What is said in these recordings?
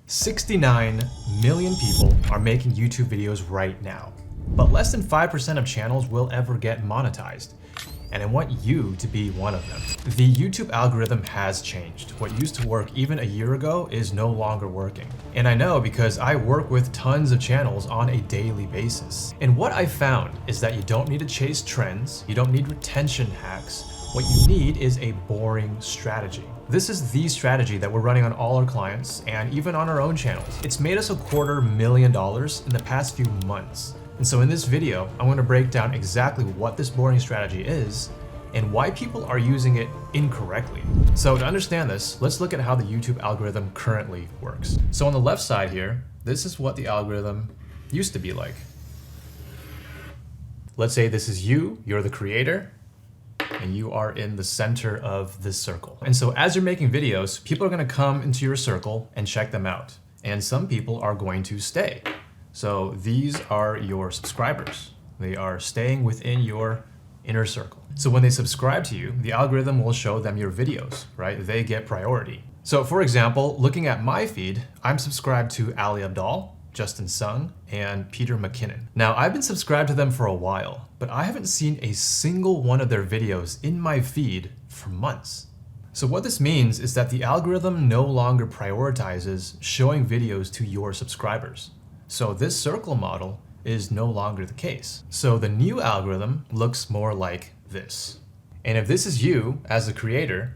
69 million people are making YouTube videos right now, but less than 5% of channels will ever get monetized. And I want you to be one of them. The YouTube algorithm has changed. What used to work even a year ago is no longer working. And I know because I work with tons of channels on a daily basis. And what I found is that you don't need to chase trends, you don't need retention hacks. What you need is a boring strategy. This is the strategy that we're running on all our clients and even on our own channels. It's made us $250,000 in the past few months. And so in this video, I'm going to break down exactly what this boring strategy is and why people are using it incorrectly. So to understand this, let's look at how the YouTube algorithm currently works. So on the left side here, this is what the algorithm used to be like. Let's say this is you, you're the creator, and you are in the center of this circle. And so as you're making videos, people are going to come into your circle and check them out. And some people are going to stay. So these are your subscribers. They are staying within your inner circle. So when they subscribe to you, the algorithm will show them your videos, right? They get priority. So for example, looking at my feed, I'm subscribed to Ali Abdaal, Justin Sung, and Peter McKinnon. Now, I've been subscribed to them for a while, but I haven't seen a single one of their videos in my feed for months. So what this means is that the algorithm no longer prioritizes showing videos to your subscribers. So this circle model is no longer the case. So the new algorithm looks more like this. And if this is you as a creator,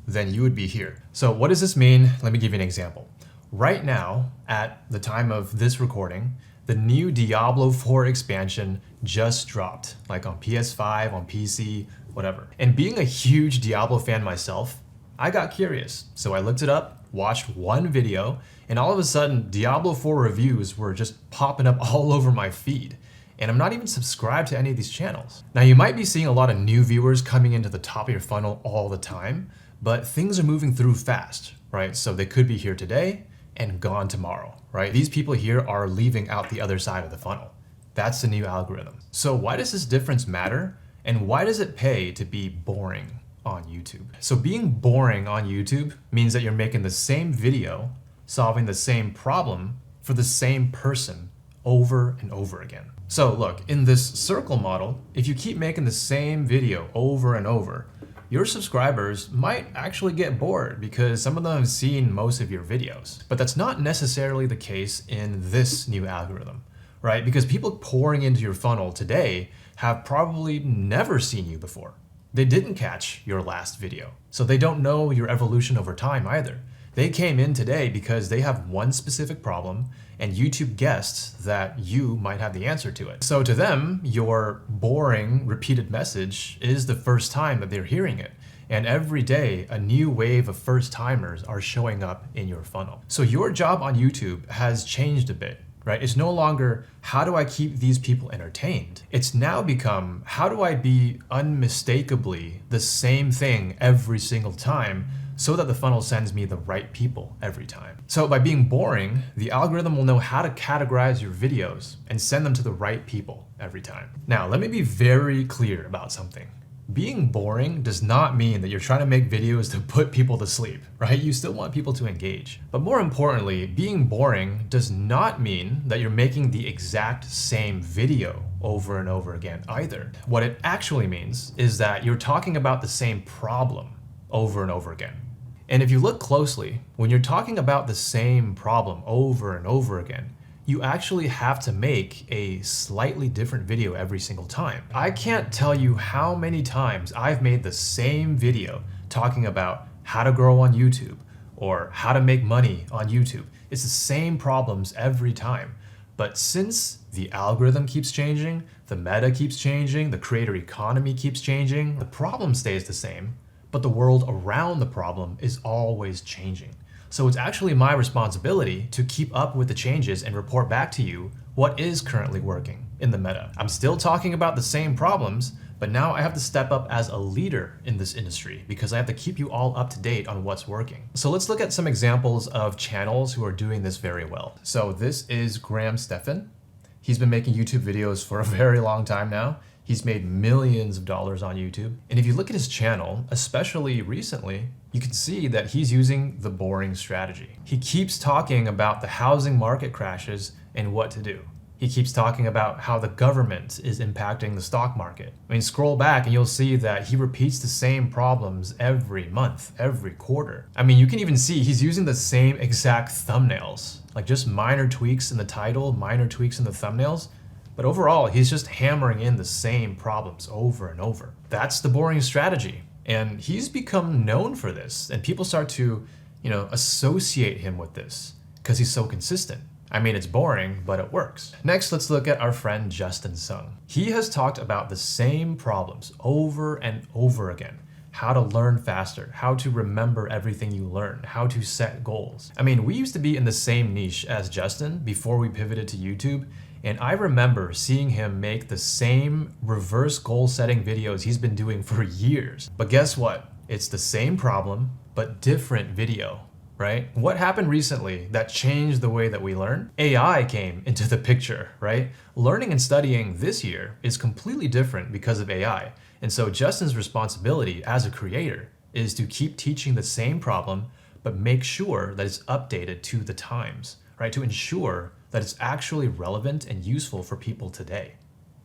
then you would be here. So what does this mean? Let me give you an example. Right now, at the time of this recording, the new Diablo 4 expansion just dropped, like on PS5, on PC, whatever. And being a huge Diablo fan myself, I got curious. So I looked it up, watched one video, and all of a sudden, Diablo 4 reviews were just popping up all over my feed. And I'm not even subscribed to any of these channels. Now, you might be seeing a lot of new viewers coming into the top of your funnel all the time, but things are moving through fast, right? So they could be here today and gone tomorrow, right? These people here are leaving out the other side of the funnel. That's the new algorithm. So why does this difference matter? And why does it pay to be boring on YouTube? So being boring on YouTube means that you're making the same video, solving the same problem for the same person over and over again. So look, in this circle model, if you keep making the same video over and over, your subscribers might actually get bored because some of them have seen most of your videos. But that's not necessarily the case in this new algorithm, right? Because people pouring into your funnel today have probably never seen you before. They didn't catch your last video, so they don't know your evolution over time either. They came in today because they have one specific problem and YouTube guessed that you might have the answer to it. So to them, your boring, repeated message is the first time that they're hearing it. And every day, a new wave of first-timers are showing up in your funnel. So your job on YouTube has changed a bit, right? It's no longer, how do I keep these people entertained? It's now become, how do I be unmistakably the same thing every single time so that the funnel sends me the right people every time. So by being boring, the algorithm will know how to categorize your videos and send them to the right people every time. Now, let me be very clear about something. Being boring does not mean that you're trying to make videos to put people to sleep, right? You still want people to engage. But more importantly, being boring does not mean that you're making the exact same video over and over again either. What it actually means is that you're talking about the same problem over and over again. And if you look closely, when you're talking about the same problem over and over again, you actually have to make a slightly different video every single time. I can't tell you how many times I've made the same video talking about how to grow on YouTube or how to make money on YouTube. It's the same problems every time. But since the algorithm keeps changing, the meta keeps changing, the creator economy keeps changing, the problem stays the same, but the world around the problem is always changing. So it's actually my responsibility to keep up with the changes and report back to you what is currently working in the meta. I'm still talking about the same problems, but now I have to step up as a leader in this industry because I have to keep you all up to date on what's working. So let's look at some examples of channels who are doing this very well. So this is Graham Stephan. He's been making YouTube videos for a very long time now. He's made millions of dollars on YouTube. And if you look at his channel, especially recently, you can see that he's using the boring strategy. He keeps talking about the housing market crashes and what to do. He keeps talking about how the government is impacting the stock market. I mean, scroll back and you'll see that he repeats the same problems every month, every quarter. I mean, you can even see he's using the same exact thumbnails, like just minor tweaks in the title, minor tweaks in the thumbnails. But overall, he's just hammering in the same problems over and over. That's the boring strategy. And he's become known for this. And people start to, associate him with this because he's so consistent. I mean, it's boring, but it works. Next, let's look at our friend Justin Sung. He has talked about the same problems over and over again. How to learn faster, how to remember everything you learn, how to set goals. I mean, we used to be in the same niche as Justin before we pivoted to YouTube. And I remember seeing him make the same reverse goal setting videos he's been doing for years. But guess what? It's the same problem, but different video. Right? What happened recently that changed the way that we learn? AI came into the picture, right? Learning and studying this year is completely different because of AI. And so Justin's responsibility as a creator is to keep teaching the same problem, but make sure that it's updated to the times, right? To ensure that it's actually relevant and useful for people today.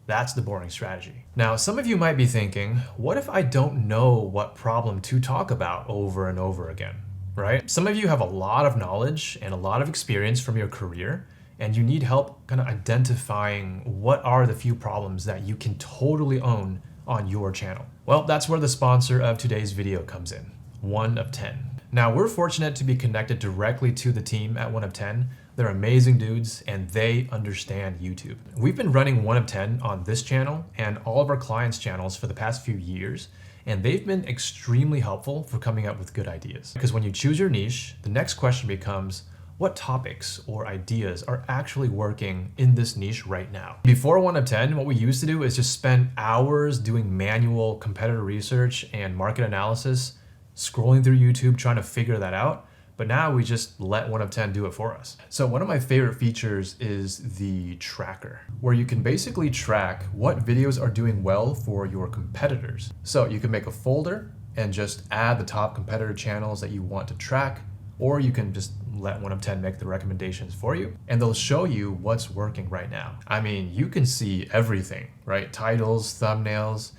That's the boring strategy. Now, some of you might be thinking, what if I don't know what problem to talk about over and over again? Right? Some of you have a lot of knowledge and a lot of experience from your career, and you need help kind of identifying what are the few problems that you can totally own on your channel. Well, that's where the sponsor of today's video comes in, 1 of 10. Now, we're fortunate to be connected directly to the team at 1 of 10. They're amazing dudes and they understand YouTube. We've been running 1 of 10 on this channel and all of our clients' channels for the past few years. And they've been extremely helpful for coming up with good ideas. Because when you choose your niche, the next question becomes, what topics or ideas are actually working in this niche right now? Before 1 of 10, what we used to do is just spend hours doing manual competitor research and market analysis, scrolling through YouTube, trying to figure that out. But now we just let 1 of 10 do it for us. So one of my favorite features is the tracker, where you can basically track what videos are doing well for your competitors. So you can make a folder and just add the top competitor channels that you want to track, or you can just let 1 of 10 make the recommendations for you, and they'll show you what's working right now. I mean, you can see everything, right? Titles, thumbnails,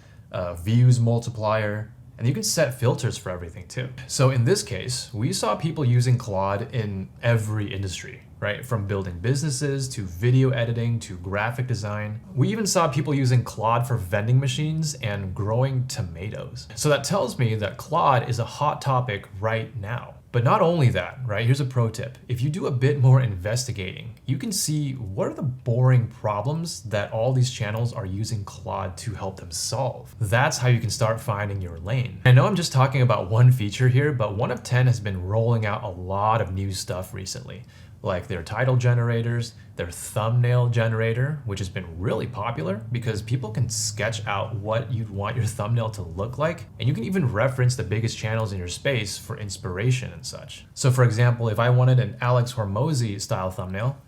views multiplier, and you can set filters for everything too. So in this case, we saw people using Claude in every industry, right? From building businesses to video editing to graphic design. We even saw people using Claude for vending machines and growing tomatoes. So that tells me that Claude is a hot topic right now. But not only that, right? Here's a pro tip. If you do a bit more investigating, you can see what are the boring problems that all these channels are using Claude to help them solve. That's how you can start finding your lane. I know I'm just talking about one feature here, but 1 of 10 has been rolling out a lot of new stuff recently, like their title generators, their thumbnail generator, which has been really popular because people can sketch out what you'd want your thumbnail to look like. And you can even reference the biggest channels in your space for inspiration and such. So for example, if I wanted an Alex Hormozy style thumbnail,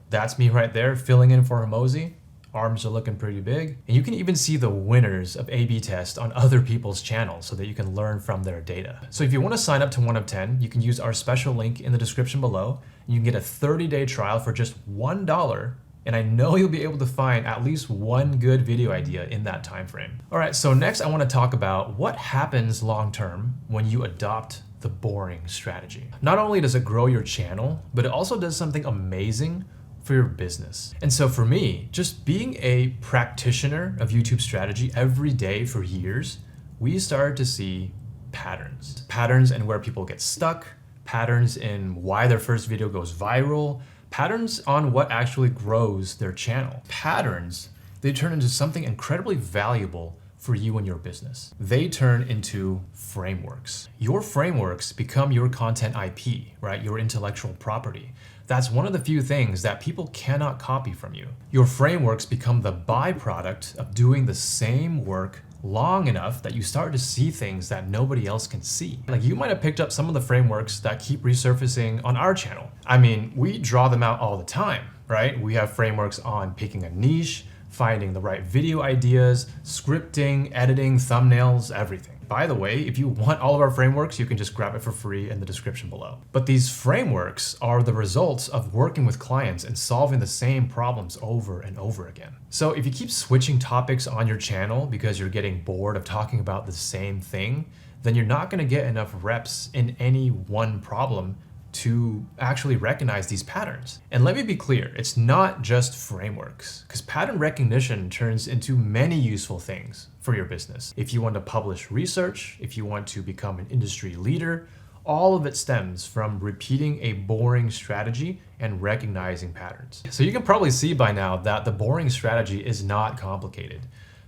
that's me right there filling in for Hormozy. Arms are looking pretty big. And you can even see the winners of A/B test on other people's channels so that you can learn from their data. So if you want to sign up to 1 of 10, you can use our special link in the description below. You can get a 30-day trial for just $1. And I know you'll be able to find at least one good video idea in that time frame. All right, so next I want to talk about what happens long-term when you adopt the boring strategy. Not only does it grow your channel, but it also does something amazing for your business. And so for me, just being a practitioner of YouTube strategy every day for years, we started to see patterns. Patterns in where people get stuck, patterns in why their first video goes viral, patterns on what actually grows their channel. Patterns, they turn into something incredibly valuable for you and your business. They turn into frameworks. Your frameworks become your content IP, right? Your intellectual property. That's one of the few things that people cannot copy from you. Your frameworks become the byproduct of doing the same work long enough that you start to see things that nobody else can see. Like you might have picked up some of the frameworks that keep resurfacing on our channel. I mean, we draw them out all the time, right? We have frameworks on picking a niche, finding the right video ideas, scripting, editing, thumbnails, everything. By the way, if you want all of our frameworks, you can just grab it for free in the description below. But these frameworks are the results of working with clients and solving the same problems over and over again. So if you keep switching topics on your channel because you're getting bored of talking about the same thing, then you're not going to get enough reps in any one problem to actually recognize these patterns. And let me be clear, it's not just frameworks, because pattern recognition turns into many useful things for your business. If you want to publish research, if you want to become an industry leader, all of it stems from repeating a boring strategy and recognizing patterns. So you can probably see by now that the boring strategy is not complicated.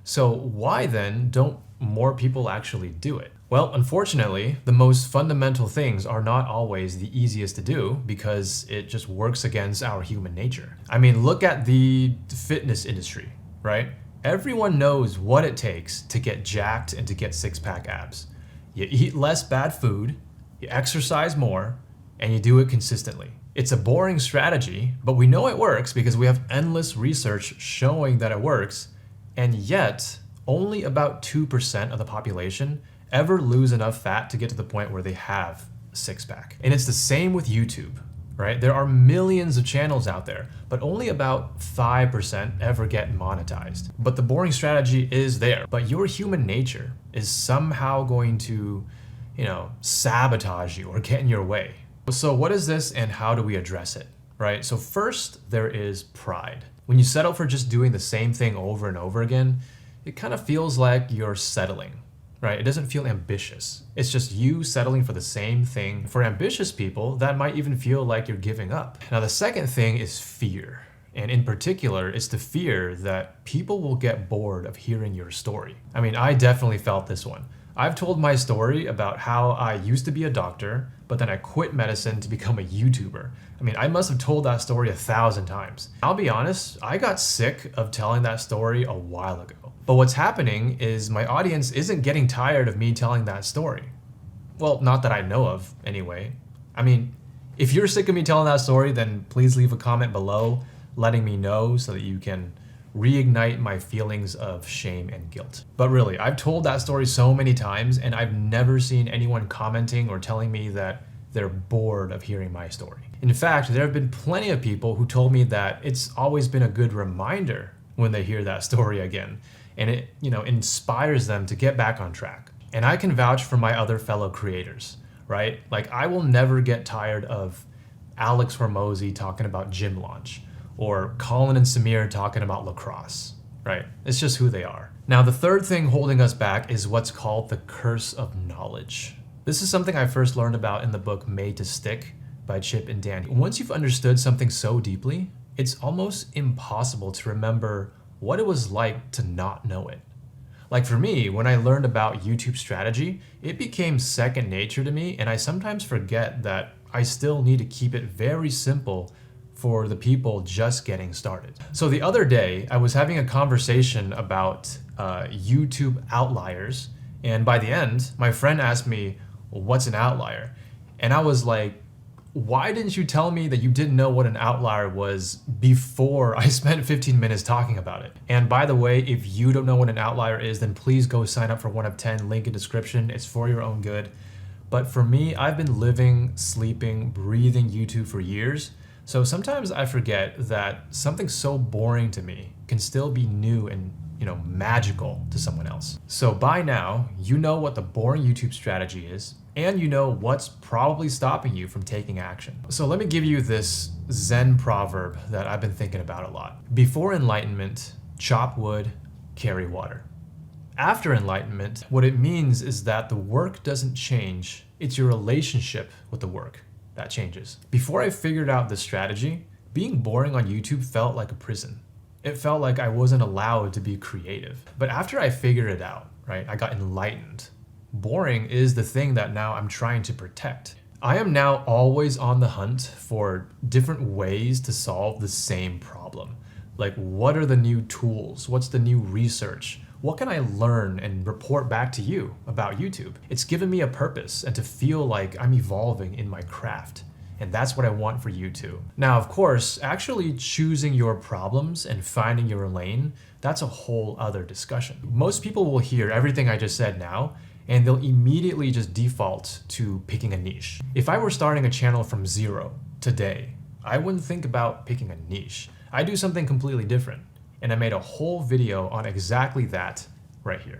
So why then don't more people actually do it? Well, unfortunately, the most fundamental things are not always the easiest to do because it just works against our human nature. I mean, look at the fitness industry, right? Everyone knows what it takes to get jacked and to get six-pack abs. You eat less bad food, you exercise more, and you do it consistently. It's a boring strategy, but we know it works because we have endless research showing that it works, and yet only about 2% of the population ever lose enough fat to get to the point where they have a six-pack. And it's the same with YouTube, right? There are millions of channels out there, but only about 5% ever get monetized. But the boring strategy is there, but your human nature is somehow going to, sabotage you or get in your way. So what is this and how do we address it, right? So first, there is pride. When you settle for just doing the same thing over and over again, it kind of feels like you're settling. Right? It doesn't feel ambitious. It's just you settling for the same thing. For ambitious people, that might even feel like you're giving up. Now, the second thing is fear. And in particular, it's the fear that people will get bored of hearing your story. I mean, I definitely felt this one. I've told my story about how I used to be a doctor, but then I quit medicine to become a YouTuber. I mean, I must have told that story 1,000 times. I'll be honest, I got sick of telling that story a while ago. But what's happening is my audience isn't getting tired of me telling that story. Well, not that I know of, anyway. I mean, if you're sick of me telling that story, then please leave a comment below letting me know so that you can reignite my feelings of shame and guilt. But really, I've told that story so many times and I've never seen anyone commenting or telling me that they're bored of hearing my story. In fact, there have been plenty of people who told me that it's always been a good reminder when they hear that story again. And it, inspires them to get back on track. And I can vouch for my other fellow creators, right? Like I will never get tired of Alex Hormozy talking about gym launch or Colin and Samir talking about lacrosse, right? It's just who they are. Now, the third thing holding us back is what's called the curse of knowledge. This is something I first learned about in the book Made to Stick by Chip and Dan. Once you've understood something so deeply, it's almost impossible to remember what it was like to not know it. Like for me, when I learned about YouTube strategy, it became second nature to me, and I sometimes forget that I still need to keep it very simple for the people just getting started. So the other day, I was having a conversation about YouTube outliers, and by the end, my friend asked me, well, what's an outlier? And I was like, why didn't you tell me that you didn't know what an outlier was before I spent 15 minutes talking about it? And by the way, if you don't know what an outlier is, then please go sign up for one of 10, link in description. It's for your own good. But for me, I've been living, sleeping, breathing YouTube for years. So sometimes I forget that something so boring to me can still be new and magical to someone else. So by now, you know what the boring YouTube strategy is, and you know what's probably stopping you from taking action. So let me give you this Zen proverb that I've been thinking about a lot. Before enlightenment, chop wood, carry water. After enlightenment, what it means is that the work doesn't change, it's your relationship with the work that changes. Before I figured out this strategy, being boring on YouTube felt like a prison. It felt like I wasn't allowed to be creative. But after I figured it out, right, I got enlightened. Boring is the thing that now I'm trying to protect. I am now always on the hunt for different ways to solve the same problem. Like, what are the new tools? What's the new research? What can I learn and report back to you about YouTube? It's given me a purpose and to feel like I'm evolving in my craft. And that's what I want for you too. Now, of course, actually choosing your problems and finding your lane, that's a whole other discussion. Most people will hear everything I just said now, and they'll immediately just default to picking a niche. If I were starting a channel from zero today, I wouldn't think about picking a niche. I do something completely different. And I made a whole video on exactly that right here.